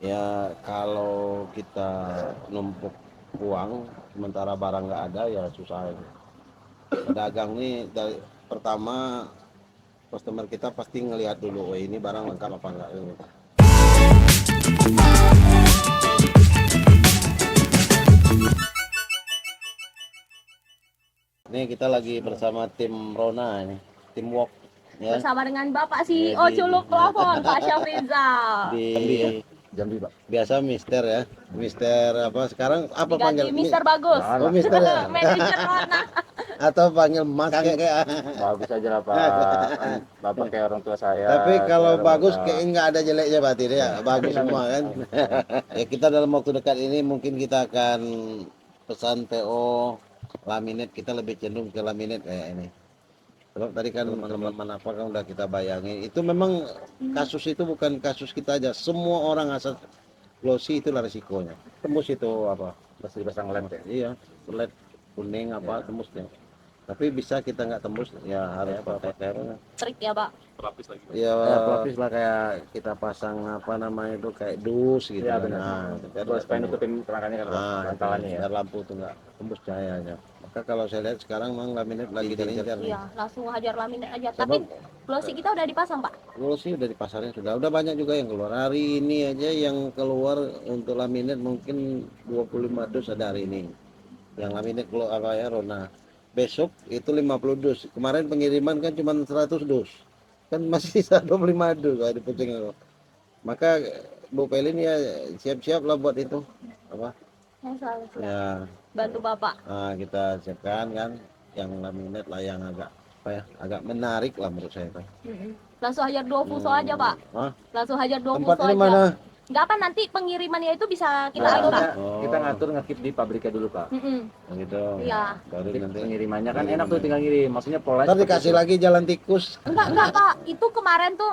Ya kalau kita numpuk uang sementara barang nggak ada ya susah. Pedagang nih pertama customer kita pasti ngelihat dulu, ini barang lengkap apa enggak gitu. Ini kita lagi bersama tim Rona ini, tim Walk ya. Bersama dengan Bapak CEO Di Culuk Plafon, Pak Syafrizal. di Jambi, Pak. biasa Mister ya. Mister apa sekarang apa Diganti panggil? Mister Bagus. Oh, Mister ya. Manajer Rona. Atau panggil Mas kayak. Bagus aja lah, Pak. Kan Bapak kayak orang tua saya. Tapi kalau kayak bagus Bapak. kayaknya nggak ada jeleknya berarti ya. Bagus Amin, amin. semua kan. Ya kita dalam waktu dekat ini mungkin kita akan pesan PO laminate, kita lebih cenderung ke laminate kayak ini. Sebab tadi kan teman-teman apa kan udah kita bayangin. Itu memang kasus itu bukan kasus kita aja. Semua orang asal glossy itulah risikonya. Tembus itu apa? Masih pasang lem kayak. Iya, led kuning apa tembusnya. Tapi bisa kita nggak tembus ya harus pakai Trik ya, Pak. ya pelapis lah, kayak kita pasang apa namanya itu kayak dus gitu. Iya, kan. benar. Biar Supaya nutupin kerangkanya kan, Pak. Bantalannya ya. biar lampu tuh nggak tembus cahayanya. Maka kalau saya lihat sekarang memang laminate lagi diincar nih. Iya, langsung hajar laminate aja. Sebab- Tapi glossy kita udah dipasang, Pak. Glossy udah di pasarnya udah banyak juga yang keluar hari ini aja. Yang keluar untuk laminate mungkin 25 dus ada hari ini. Yang laminate kalau apa ya Rona. Besok itu 50 dus. Kemarin pengiriman kan cuma 100 dus. Kan masih sisa 25 dus di pusing aku. Maka Bu Pelin ya siap-siap lah buat itu apa Yang selalu siap. ya. Bantu Bapak. Kita siapkan kan yang laminate lah yang agak apa ya, agak menarik lah menurut saya kan. Langsung hajar 2 fuso aja, Pak. Hah? Langsung hajar 2 fuso Tempatnya aja. mana? Enggak apa, nanti pengirimannya itu bisa kita Nah, atur, Pak. kita ngatur ngekip di pabriknya dulu, Pak. Gitu. Iya. Baru Nanti nanti pengirimannya kan enak tuh, tinggal ngirim. Maksudnya polanya ntar seperti dikasih itu. lagi jalan tikus. Enggak, Pak. Itu kemarin tuh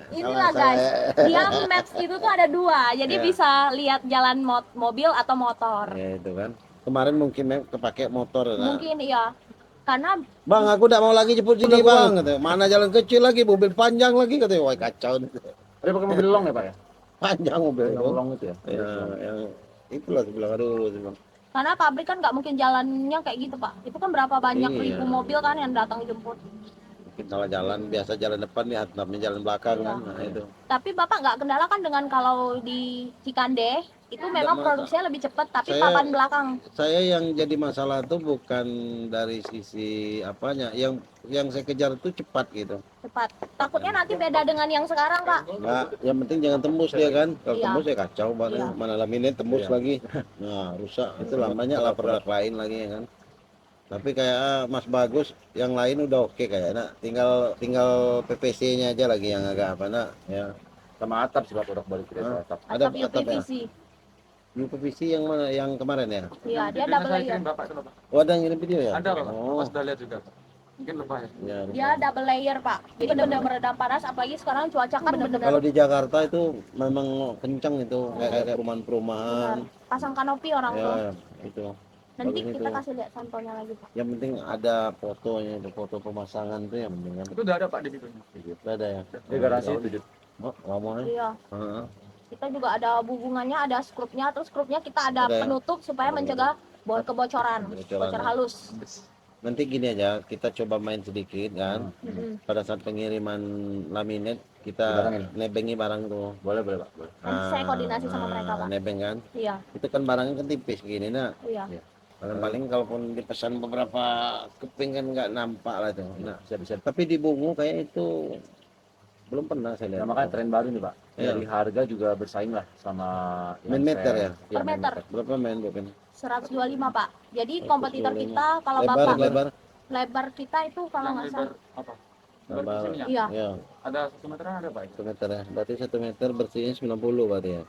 inilah guys. Dia maps itu tuh ada 2. Jadi Ya. bisa lihat jalan mobil atau motor. Ya itu kan. Kemarin mungkin kepake motor. Nah. Mungkin iya. Karena Bang, aku tidak mau lagi jemput sini bang. Katanya. Mana jalan kecil lagi, mobil panjang lagi katanya. Wah kacau. Tapi pakai mobil long ya, Pak ya? Panjang mobil itu. Long itu ya. Ya, yang itulah saya bilang aduh. Saya bilang. karena pabrik kan nggak mungkin jalannya kayak gitu, Pak. Itu kan berapa banyak Iya. ribu mobil kan yang datang jemput. Mungkin salah jalan, biasa jalan depan nih, hatapnya jalan belakang Iya. kan. Nah itu. Tapi Bapak nggak kendala kan dengan kalau di Cikande itu memang masalah. produksinya lebih cepat, tapi Saya- papan belakang Saya yang jadi masalah tuh bukan dari sisi apanya, yang saya kejar itu cepat gitu. cepat. Takutnya nanti beda dengan yang sekarang, Pak. Enggak, yang penting jangan tembus dia kan. Kalau Iya. tembus ya kacau banget. Iya. Mana laminate tembus Iya. lagi. Nah, rusak. Itu lamanya lah produk lain lagi ya kan. Tapi kayak Mas Bagus yang lain udah oke kayaknya. Tinggal PVC-nya aja lagi yang agak apa nak ya. Sama atap sih, Pak, produk balik kita Hah? atap. Ada Atap atap ya. UPVC. New PVC yang mana yang kemarin ya? Iya, dia double layer. Bapak itu, Pak. Oh, ada yang ngirim video ya? Ada, Pak. Oh. Pas udah lihat juga. Mungkin lebah ya. Ya, Dia double layer, Pak. Jadi benar meredam panas, apalagi sekarang cuaca kan benar-benar kalau di Jakarta itu memang kencang itu kayak perumahan-perumahan. pasang kanopi orang tuh. Ya, itu. Nanti bagus kita itu. kasih lihat sampelnya lagi, Pak. Yang penting ada fotonya, itu foto pemasangan tuh yang penting kan. Itu udah ada, Pak, di videonya. Udah ada ya. Ini garansi 7. Oh, lama ya. Iya. Heeh. Kita juga ada hubungannya, ada skrupnya, terus skrupnya kita ada Ada ya? penutup supaya mencegah kebocoran, Kebocoran, bocor ya. halus. Nanti gini aja, kita coba main sedikit kan. Pada saat pengiriman laminate kita Dibarengin. nebengi barang tuh. Boleh, boleh, Pak. Boleh. Nanti saya koordinasi sama mereka, Pak. Nebeng kan. Iya, Itu kan barangnya kan tipis gini nah. iya. Paling kalaupun dipesan beberapa keping kan nggak nampak lah tuh. Nah, Bisa-bisa. tapi di Bungu kayak itu belum pernah saya lihat. Nah, makanya tren baru nih, Pak. Iya. Dari harga juga bersaing lah sama Main meter ya? Per meter. Berapa main bukan? 125, Pak. Jadi kompetitor 125. kita kalau Lebar, Bapak lebar. lebar kita itu kalau Yang nggak lebar salah apa? Lebar. Lebar di sini ya? iya, Ya, Ada 1 meteran ada, Pak. 1 meter ya. Berarti 1 meter bersihnya 90 berarti ya.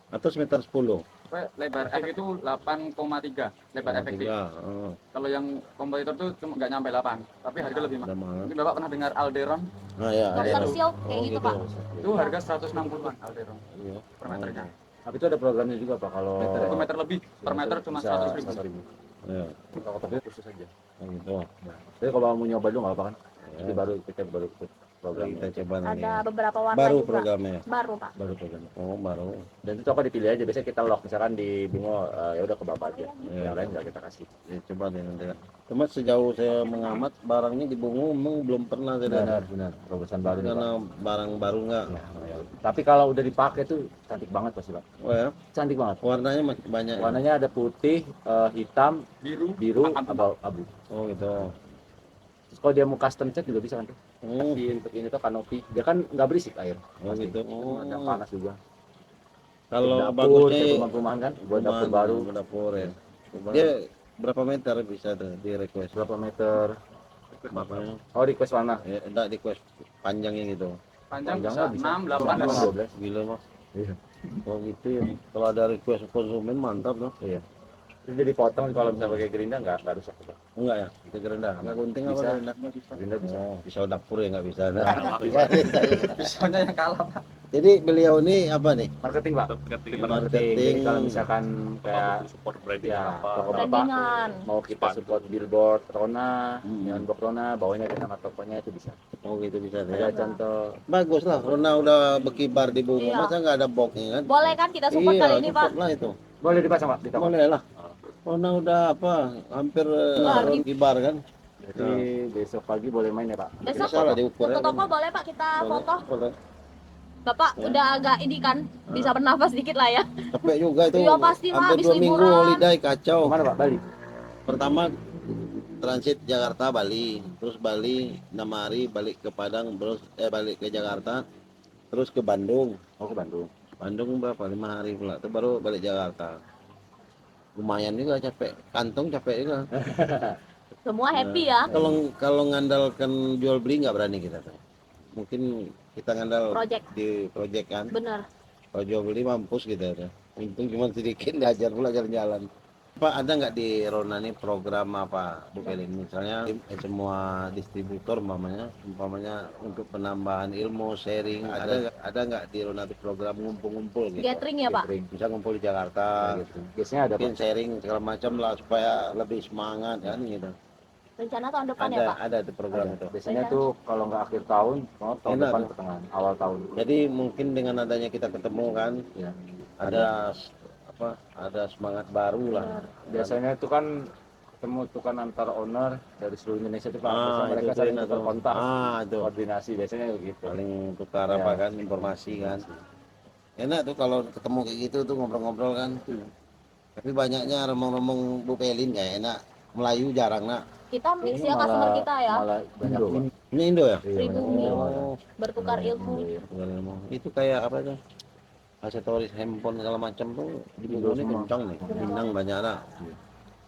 Atau semeter 10. Pak, lebar efek itu 8,3 lebar efektif. Oh, Kalau yang kompetitor tuh cuma nggak nyampe 8, tapi harga lebih udah mahal. mahal. Mungkin Bapak pernah dengar Alderon? Nah, ya, ada. Dr. Silk kayak gitu, Pak. Itu harga 160-an Alderon Iya. per meternya. Tapi itu ada programnya juga, Pak, kalau 1 meter lebih, per meter cuma 100.000. 100.000. Ya, Kalau topnya khusus aja. gitu. Nah, tapi kalau mau nyoba dulu nggak apa kan? Ya. Itu baru kita baru ikut. programnya. Kita coba nanti. Ada beberapa warna Baru juga. programnya. Baru Pak. Baru programnya. Oh, baru. Dan itu toko dipilih aja, biasanya kita lock misalkan di Bingo, ya udah ke Bapak aja. Iya. Yang lain nggak kita kasih. Ya, coba deh nanti. Cuma sejauh saya mengamat barangnya di Bungo memang belum pernah saya lihat. Benar, terobosan baru nih, Pak. Karena barang baru nggak. Ya. Tapi kalau udah dipakai tuh cantik banget pasti, Pak. Oh ya, Cantik banget. warnanya masih banyak. Ya? Warnanya ada putih, hitam, biru, abu. Oh gitu. Terus kalau dia mau custom cat juga bisa kan tuh. Oh, Di untuk ini tuh kanopi. Dia kan nggak berisik air. oh Pasti. gitu. Oh. Ada panas juga. Kalau Dapur, bagusnya kayak rumah-rumahan kan, buat dapur baru. Dapur ya. Dia berapa meter bisa tuh di request? Berapa meter? Makanya Oh, request warna. ya, enggak request panjangnya gitu. Panjang Panjangnya bisa bisa. 6, 8, 12. Gila mah. Iya. Oh gitu ya. Kalau ada request konsumen mantap loh. Iya. Terus jadi potong kalau misalnya pakai gerinda nggak rusak. Pak. Enggak ya? Itu gerendah. Enggak gunting apa Bisa. gerendah? Gerinda bisa. Oh, pisau dapur ya nggak bisa. Nah. pisaunya yang kalah Pak. Jadi beliau ini apa nih? Marketing, Pak. Marketing. Jadi kalau misalkan kayak support branding ya, apa. toko Bapak Brandingan. mau kita support billboard Rona, Hmm. neon box Rona, bawahnya ada nama tokonya itu bisa. Oh gitu bisa Ada ya. contoh Bagus lah. Rona udah berkibar di Bungo. Iya. Masa nggak ada boxnya kan? Boleh kan kita support Iya, kali ini Pak? support lah itu. boleh dipasang, Pak, di toko. Boleh lah. Rona udah apa? Hampir Wah, kibar kan? Jadi besok pagi boleh main ya, Pak. Besok Bisa lah diukur Foto ya, toko kan? boleh Pak kita foto. Boleh. Bapak Ya. udah agak ini kan bisa bernafas dikit lah ya. Capek juga itu. Iya, pasti, Pak, Hampir habis 2 minggu liburan. holiday kacau. Kemana, Pak? Bali. Pertama transit Jakarta Bali, terus Bali 6 hari balik ke Padang, terus balik ke Jakarta, terus ke Bandung. Oh, ke Bandung. Bandung berapa? 5 hari pula, itu baru balik Jakarta. Lumayan juga capek, kantong capek juga. Semua happy ya. Kalau ngandalkan jual beli nggak berani kita tuh. Mungkin kita ngandal Project. di project kan. Bener. Kalau jual beli mampus gitu ya. Untung cuma sedikit diajar pula jalan-jalan. Pak, ada nggak di Rona nih program apa Bu Pelin? Misalnya semua distributor umpamanya untuk penambahan ilmu, sharing, ada nggak di Rona itu program ngumpul-ngumpul gitu? Gathering ya Pak. Gathering. Bisa ngumpul di Jakarta, Gitu. Biasanya ada, mungkin Pak. sharing segala macam lah supaya lebih semangat kan gitu. Rencana tahun depan ya Pak. Ada di program itu. Biasanya tuh kalau nggak akhir tahun, tahun Enak depan tuh. pertengahan, awal tahun. Jadi mungkin dengan adanya kita ketemu kan, Ya. ada semangat baru lah. Biasanya itu kan ketemu tuh kan antar owner dari seluruh Indonesia tuh, Pak. Biasanya itu mereka saling enak tukar tuh. kontak, Itu koordinasi biasanya begitu. paling tukar Ya. apa kan informasi kan. Enak tuh kalau ketemu kayak gitu tuh ngobrol-ngobrol kan. Tapi banyaknya romong-romong Bu Pelin kayak enak. Melayu jarang nak. Kita mix Ini ya customer kita ya. Malah banyak Indo, Pak. Ini Indo ya? Iya, Pribumi. banyak Indo. Oh, Bertukar ilmu. itu kayak apa tuh? Aksesoris handphone segala macam tuh di Bungo ini semua. kencang nih. Minang banyak nak.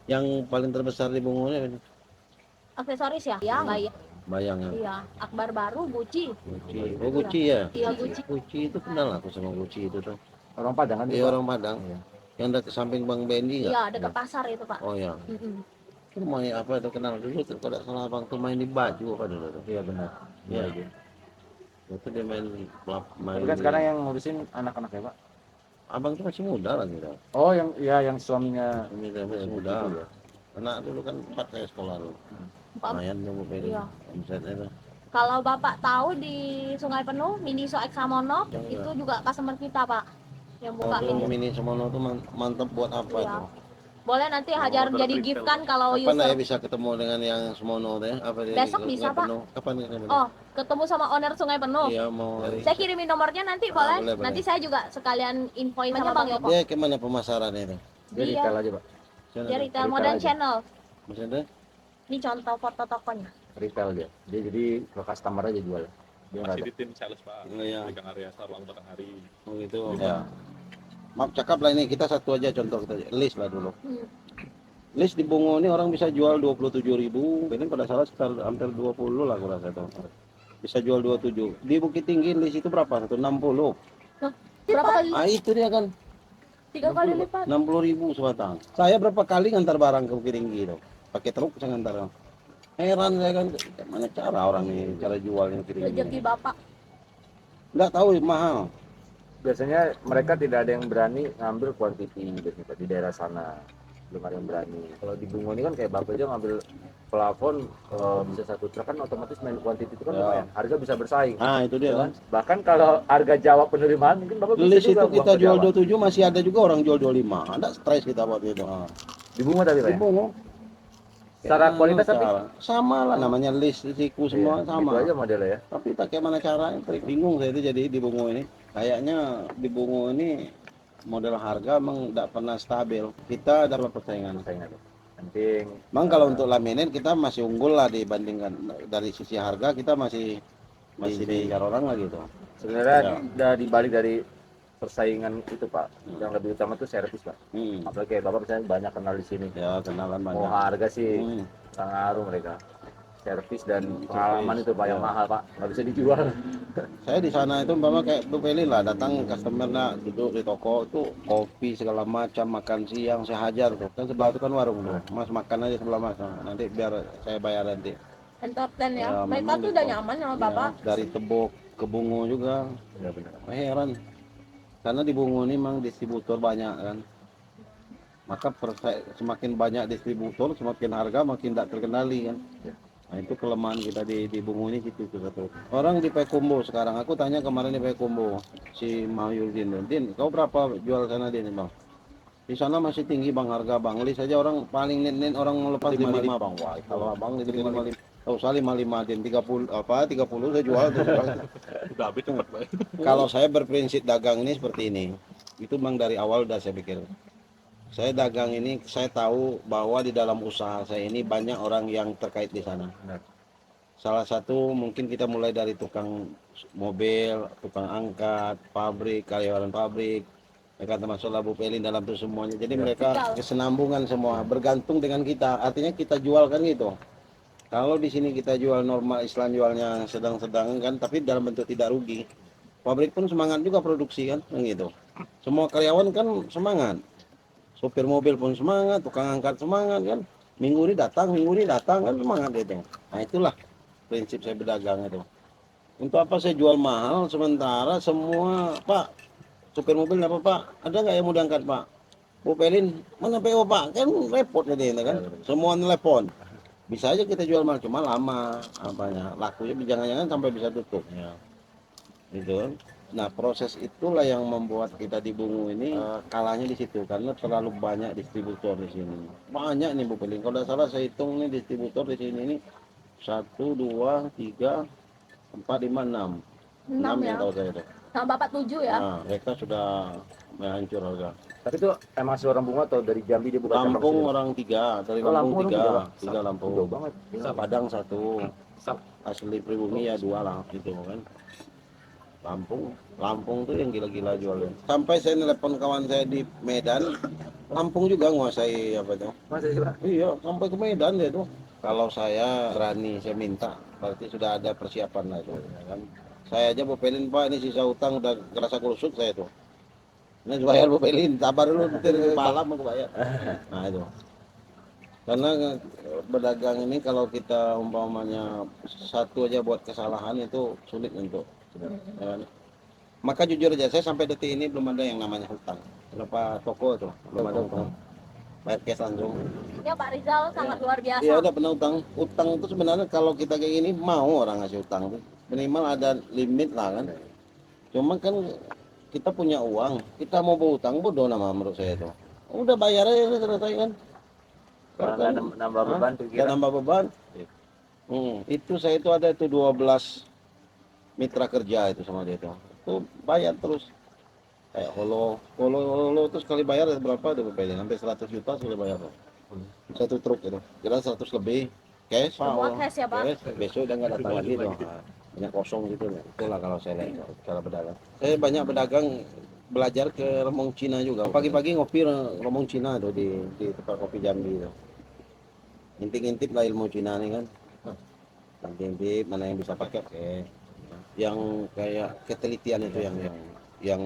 Yang paling terbesar di Bungo ini Aksesoris ya? Iya nggak ya? bayangnya. Iya. Akbar baru Gucci. Gucci. Oh Gucci ya? Iya Gucci. Gucci itu kenal aku sama Gucci itu tuh. Orang Padang kan Dia Pak? orang Padang. Iya. Yang dekat samping Bang Bendi nggak? Iya dekat pasar itu Pak. Oh ya. Mm-mm. Itu main apa itu kenal dulu tuh kalau tidak salah Bang tuh main di baju apa dulu tuh. Iya benar. Iya. Iya. Itu dia main Tapi kan sekarang yang ngurusin anak-anak ya, Pak. Abang tuh masih muda lah gitu. Oh, yang suaminya Ini dia masih ya, muda. begitu ya. Anak dulu kan 4 saya sekolah dulu. Pak, Lumayan tuh Bu Peli. Iya. Omsetnya tuh. kalau Bapak tahu di Sungai Penuh Miniso Examono Yang itu juga customer kita Pak. Yang buka Kalau Miniso. mini Semono tuh mantap buat apa Iya. tuh? Boleh nanti Hajar order jadi retail. gift kan kalau Kapan ya user. bisa ketemu dengan yang Semono teh? Apa dia Besok di bisa, Sungai Pak. Penuh? Kapan ketemu? Oh, ketemu sama owner Sungai Penuh. Iya mau. Saya kirimin nomornya nanti Ah, boleh? boleh, boleh. Nanti saya juga sekalian infoin sama Bang Yoko. Dia kemana pemasarannya itu? Dia Dia- retail aja, Pak. Sana Dia tuh. retail Retail modern aja. channel. Maksudnya? Ini contoh foto tokonya. Retail dia. Dia jadi ke customer aja jual. Dia nggak Masih ada. di tim sales Pak. Oh, iya. Pegang area Sarwang Batanghari. Oh gitu. Ya. Maaf cakap lah ini kita satu aja contoh kita list lah dulu. Hmm. List di Bungo ini orang bisa jual 27.000. Ini pada salah sekitar hampir 20 lah aku rasa tuh. Bisa jual 27. Di Bukit Tinggi list itu berapa? 160. Berapa kali? Ah itu dia kan 3 kali lipat. 60.000 sebatang. Saya berapa kali ngantar barang ke Bukit Tinggi itu? Pakai truk saya ngantar. Heran saya kan mana cara orang ini cara jualnya Bukit Tinggi. Rezeki Bapak. Nggak tahu mahal. Biasanya mereka tidak ada yang berani ngambil quantity biasanya, Pak, di daerah sana. belum ada yang berani. Kalau di Bungo ini kan kayak Bapak aja ngambil plafon bisa satu truk kan otomatis main kuantiti itu kan Ya. lumayan. Harga bisa bersaing. Nah itu dia Ya kan. kan? Bahkan kalau harga Jawa penerimaan mungkin Bapak bisa List juga itu buang kita ke jual Jawa. 27, masih ada juga orang jual 25. Ada stres kita waktu itu. Di Bungo tapi Pak Di ya? Bungo. Secara kualitas tapi sama lah, namanya list siku semua iya, sama. gitu aja modelnya ya. Tapi tak kayak mana caranya, bingung saya itu jadi di Bungo ini. Kayaknya di Bungo ini model harga emang tidak pernah stabil. Kita dapat persaingan. Saya ingat. Penting. Memang kalau untuk laminate kita masih unggul lah dibandingkan dari sisi harga, kita masih diincar orang lah gitu. Sebenarnya Ya. udah dibalik dari persaingan itu Pak. Yang lebih utama itu servis Pak. Apalagi kayak Bapak misalnya banyak kenal di sini. Ya kenalan Mau banyak. harga sih Hmm. nggak ngaruh mereka. Servis dan pengalaman itu Pak yang Ya. mahal Pak. Nggak bisa dijual. Saya di sana itu umpama kayak Bu Peli lah, datang customer nak duduk di toko tuh kopi segala macam, makan siang saya hajar tuh. Kan sebelah itu kan warung tuh. Mas makan aja sebelah Mas. Nanti biar saya bayar nanti. Entertain ya. Ya, Mereka memang tuh gitu. udah nyaman sama Bapak. Ya, dari Tebok ke Bungo juga. Ya benar. Heran. Karena di Bungo ini memang distributor banyak kan. Maka semakin banyak distributor, semakin harga makin tidak terkendali kan. Ya. Nah itu kelemahan kita di Bungo ini gitu satu. Orang di Payakumbuh sekarang, aku tanya kemarin di Payakumbuh si Mahyudin, Din, kau berapa jual sana Din bang? Di sana masih tinggi bang harga bang. List saja orang paling net orang lepas 55 bang. Wah kalau abang di 55. Oh, saya 55 Din 30 30 saya jual tuh. Udah habis cepat Pak. Kalau saya berprinsip dagang ini seperti ini. Itu memang dari awal udah saya pikir. Saya dagang ini, saya tahu bahwa di dalam usaha saya ini banyak orang yang terkait di sana. Benar. Salah satu mungkin kita mulai dari tukang mobil, tukang angkat, pabrik, karyawan pabrik. Mereka termasuk Labu Pelin dalam itu semuanya. Jadi mereka kesenambungan semua, bergantung dengan kita. Artinya kita jual kan gitu. Kalau di sini kita jual normal, Islam jualnya sedang-sedang kan, tapi dalam bentuk tidak rugi. Pabrik pun semangat juga produksi kan gitu. Semua karyawan kan semangat. Sopir mobil pun semangat, tukang angkat semangat kan. Minggu ini datang kan semangat itu. Nah itulah prinsip saya berdagang itu. Untuk apa saya jual mahal sementara semua Pak sopir mobil apa Pak? Ada nggak yang mau diangkat Pak? Bu Pelin mana PO Pak? Kan repot jadi kan. Semua telepon. Bisa aja kita jual mahal cuma lama apanya lakunya jangan-jangan sampai bisa tutup. Ya. Gitu kan. Nah proses itulah yang membuat kita di Bungo ini kalahnya di situ karena terlalu banyak distributor di sini. Banyak nih Bu Pelin. Kalau tidak salah saya hitung nih distributor di sini ini 1, 2, 3, 4, 5, 6. 6 6 ya. yang tahu saya itu. Sama Bapak 7 ya. Nah mereka sudah hancur harga. Tapi itu emang asli orang Bungo atau dari Jambi dia buka cabang Lampung sini? orang 3, dari Oh, Lampung Lampung 3, orang 3 Lampung. Jauh banget. Padang 1, asli pribumi ya 2 lah gitu kan. Lampung tuh yang gila-gila jualnya. Sampai saya nelpon kawan saya di Medan, Lampung juga nguasai apa itu. Masa sih Pak? Iya, sampai ke Medan dia tuh. Kalau saya berani, saya minta, berarti sudah ada persiapan lah itu. Ya kan. Saya aja Bu Pelin Pak, ini sisa utang udah kerasa kusut saya tuh. Ini bayar Bu Pelin, sabar dulu nanti malam mau bayar. Nah itu. Karena berdagang ini kalau kita umpamanya satu aja buat kesalahan itu sulit untuk. Ya kan? Maka jujur aja saya sampai detik ini belum ada yang namanya hutang. Berapa toko tuh belum ada hutang. Bayar cash langsung. Ya Pak Rizal sangat luar biasa. Iya udah pernah utang. Utang itu sebenarnya kalau kita kayak gini mau orang ngasih utang tuh. Minimal ada limit lah kan. Cuma kan kita punya uang, kita mau berutang bodoh nama menurut saya itu. Udah bayar aja udah selesai kan. Karena nggak nambah beban tuh Nggak kira. nambah beban. Itu saya itu ada itu 12 mitra kerja itu sama dia itu bayar terus kayak holo itu sekali bayar berapa tuh Pelin sampai 100 juta sekali bayar tuh. Satu truk itu kira 100 lebih cash. Semua cash ya Pak. Cash, besok udah nggak datang lagi tuh. Banyak kosong gitu ya. Itulah kalau saya lihat cara berdagang. Saya banyak berdagang belajar ke Remong Cina juga. Pagi-pagi ngopi Remong Cina tuh di tempat kopi Jambi itu. Ngintip-ngintip lah ilmu Cina nih kan. Ngintip mana yang bisa pakai. Yang kayak ketelitian itu yang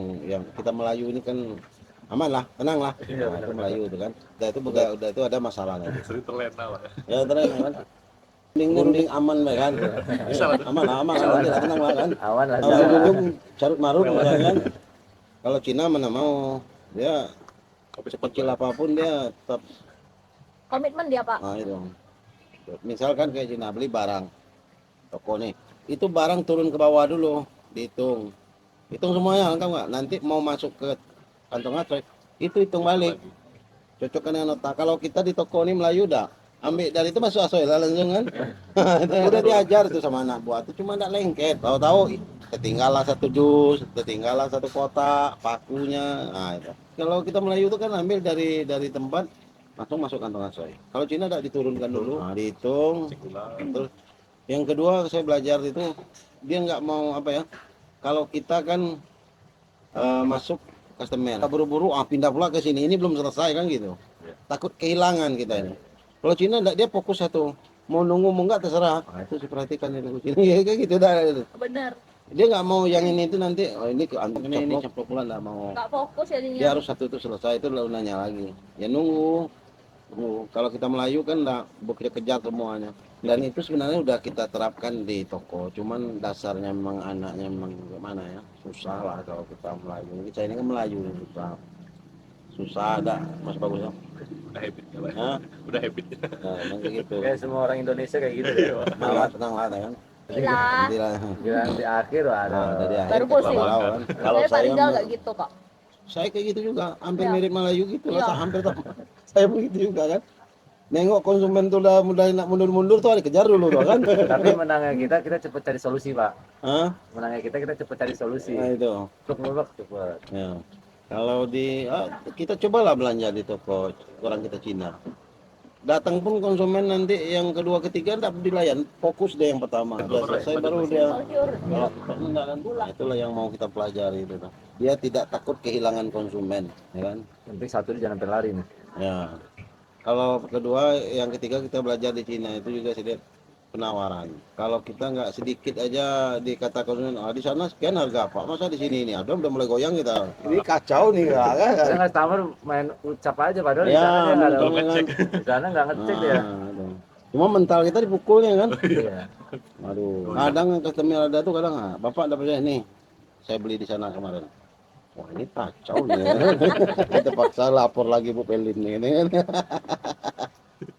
kita Melayu ini kan aman lah, tenang lah. Nah, itu Melayu itu kan. Udah itu ada masalahnya. Sering terlena Pak. Ya tenang kan. Mending aman lah kan. Aman tidak tenang lah kan. Awan lah. Kalau ujung carut marut ya kan. Kalau Cina mana mau dia sekecil apapun dia tetap Komitmen dia Pak. Nah itu. Misalkan kayak Cina beli barang toko nih, itu barang turun ke bawah dulu, dihitung, hitung semuanya lengkap nggak? Nanti mau masuk ke kantong atrek, itu hitung balik, cocokkan dengan nota. Kalau kita di toko ini Melayu dah, ambil dari itu masuk asoy lah langsung kan. Udah diajar tuh sama anak buah, itu cuma nggak lengket, tahu-tahu ketinggalan satu jus, ketinggalan satu kotak, pakunya. Nah itu. Kalau kita Melayu itu kan ambil dari tempat langsung masuk kantong asoy. Kalau Cina tidak diturunkan dulu, nah, dihitung. Terus yang kedua saya belajar itu dia nggak mau apa ya. Kalau kita kan masuk customer, kita buru-buru pindah pula ke sini. Ini belum selesai kan gitu. Takut kehilangan kita ini. Kalau Cina enggak, dia fokus satu. Mau nunggu mau enggak terserah. Nah, itu saya perhatikan itu Cina ya kayak gitu dah. Bener. Dia nggak mau yang ini itu nanti ini ke antum ini ceplok pula nggak mau. Nggak fokus jadinya. Dia harus satu itu selesai itu lalu nanya lagi. Ya nunggu. Kalau kita Melayu kan enggak bekerja semuanya. Dan itu sebenarnya udah kita terapkan di toko. Cuman dasarnya memang anaknya memang gimana ya, susah lah kalau kita Melayu. Kita ini kan Melayu susah. Susah ada Mas Bagus ya. Udah habit ya, Pak. Hah? Udah habit. Nah, emang kayak gitu. Kayak semua orang Indonesia kayak gitu ya. Malah tenang lah kan. Gila. Nanti lah. Giliran di akhir ada. Nah, dari akhir Baru pusing. kita tahu kan. Kalau Saya Pak saya Rizal nggak gitu kok. saya kayak gitu juga, hampir Ya. mirip Melayu gitu lah, Ya. hampir sama. Saya begitu juga kan. Nengok konsumen tuh udah mulai nak mundur-mundur tuh dikejar dulu tuh kan. Tapi menangnya kita cepet cari solusi Pak. Hah? Menangnya kita cepet cari solusi. Nah itu. Cepet cepet. Ya. Kalau di kita cobalah belanja di toko orang kita Cina. Datang pun konsumen nanti yang kedua ketiga dapat dilayan, fokus deh yang pertama. Udah selesai baru dia. Kalau enggak kan, nah, itulah yang mau kita pelajari itu tuh. Dia tidak takut kehilangan konsumen, ya kan? Penting satu dia jangan sampai lari nih. Ya. Kalau kedua, yang ketiga kita belajar di Cina itu juga sedikit penawaran. Kalau kita nggak sedikit aja dikata konsumen, di sana sekian harga apa? Masa di sini ini ada udah mulai goyang kita. Ini kacau nih kan? Saya customer main ucap aja padahal di Ya, sana dia nggak ada betul, kan? di sana nggak ngecek ya. Aduh. Cuma mental kita dipukulnya kan. Iya. Aduh. Kadang customer ada tuh kadang, Bapak dapat nih. Saya beli di sana kemarin. Wah ini kacau nih. Kita paksa lapor lagi Bu Pelin nih.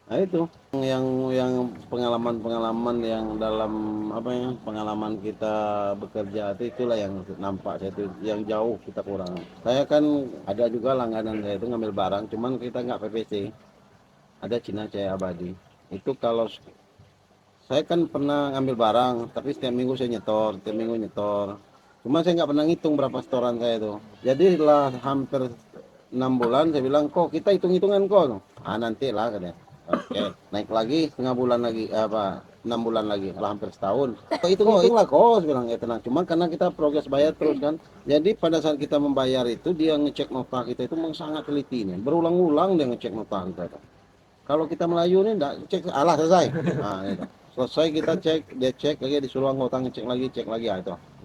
Nah itu yang pengalaman yang dalam apa ya, pengalaman kita bekerja itulah yang nampak saya itu yang jauh kita kurang. Saya kan ada juga langganan saya itu ngambil barang, cuman kita nggak PPC. Ada Cina Jaya Abadi. Itu kalau saya kan pernah ngambil barang, tapi setiap minggu saya nyetor, setiap minggu nyetor. Cuma saya nggak pernah ngitung berapa setoran saya itu. Jadi setelah hampir 6 bulan saya bilang, kok kita hitung-hitungan kok. Nanti lah katanya. Oke, naik lagi setengah bulan lagi, 6 bulan lagi, lah hampir setahun. Kok hitung lah kok, saya bilang ya tenang. Cuma karena kita progres bayar terus kan. Jadi pada saat kita membayar itu dia ngecek nota kita itu memang sangat teliti nih. Berulang-ulang dia ngecek nota kita. Kalau kita Melayu nih enggak cek, selesai. Nah, itu. Selesai kita cek, dia cek lagi disuruh anggota ngecek lagi, cek lagi.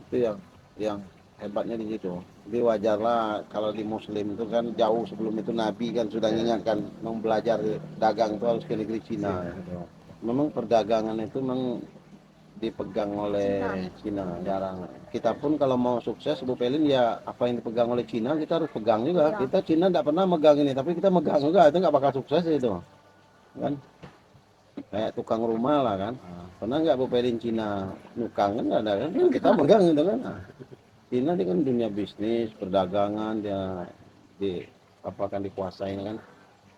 Itu yang hebatnya di situ. Jadi wajarlah kalau di Muslim itu kan jauh sebelum itu Nabi kan sudah mengingatkan mau belajar dagang itu harus ke negeri Cina. Memang perdagangan itu memang dipegang oleh Cina jarang. Kita pun kalau mau sukses Bu Pelin ya apa yang dipegang oleh Cina kita harus pegang juga. Kita Cina tidak pernah megang ini tapi kita megang juga itu nggak bakal sukses itu kan. Kayak tukang rumah lah kan. Pernah nggak Bu Pelin Cina nukang kan nggak ada kan? Kita megang gitu kan. Cina ini kan dunia bisnis, perdagangan dia akan dikuasai kan.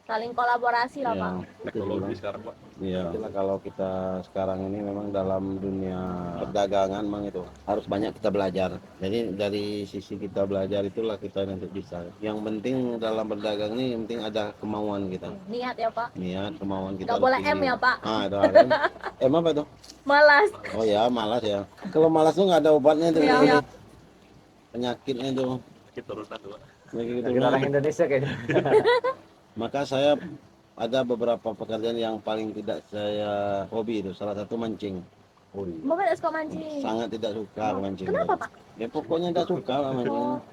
Saling kolaborasi lah Pak. Teknologi sekarang, Pak. Iya. Itulah kalau kita sekarang ini memang dalam dunia perdagangan memang itu harus banyak kita belajar. Jadi dari sisi kita belajar itulah kita nanti bisa. Yang penting dalam berdagang ini yang penting ada kemauan kita. Niat ya Pak. Niat, kemauan kita. Nggak harus boleh M tinggi. ya Pak. Itu ada. Apa itu? Malas. Oh ya, malas ya. Kalau malas tuh nggak ada obatnya itu. Iya, iya. Penyakitnya itu. Kita turunan tuh, Pak. Penyakit Kita turunan. orang Indonesia kayaknya. Maka saya ada beberapa pekerjaan yang paling tidak saya hobi itu. Salah satu mancing. Bapak tidak suka mancing. Sangat tidak suka mancing. Kenapa Pak? Ya pokoknya tidak suka lah mancing.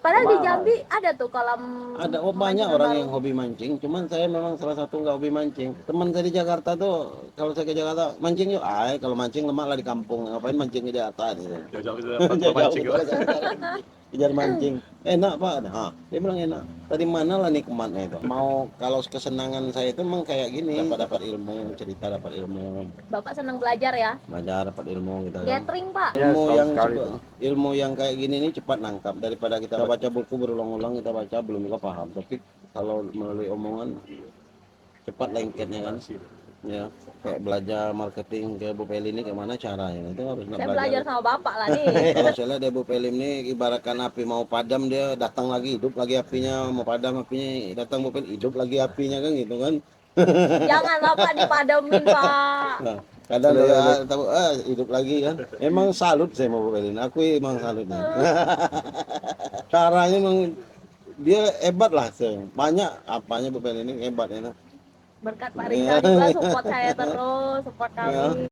Padahal di Jambi ada tuh kolam. Ada banyak orang yang hobi mancing, cuman saya memang salah satu nggak hobi mancing. Teman saya di Jakarta tuh, kalau saya ke Jakarta mancing yuk, kalau mancing lemak lah di kampung, ngapain mancing di atas gitu. Jauh-jauh itu dapat mancing, Pak. kejar mancing. Enak Pak, nah, dia bilang enak. Tadi mana lah nikmatnya itu. Mau kalau kesenangan saya itu memang kayak gini, dapat ilmu, cerita dapat ilmu, Bapak senang belajar ya. belajar dapat ilmu gitu kan. Gathering Pak. Ya, Ilmu setahun yang sekali cepat, tuh. ilmu yang kayak gini ini cepat nangkap daripada kita baca buku berulang-ulang, kita baca belum juga paham. Tapi kalau melalui omongan cepat lengketnya kan. Ya, kayak belajar marketing kayak Bu Peli ini gimana caranya, itu harus Saya belajar sama Bapak lah nih. Masalah dia Bu Peli ini ibaratkan api mau padam, dia datang lagi hidup lagi apinya, mau padam apinya datang Bu Peli hidup lagi apinya kan gitu kan. Jangan Bapak dipademin Pak. Nah, kadang tahu hidup lagi kan. Emang salut saya mau Bu Peli ini, aku emang salutnya. Caranya emang dia hebat lah, banyak apanya Bu Peli ini hebat ya. Berkat Pak Rizal juga support saya terus, support kami.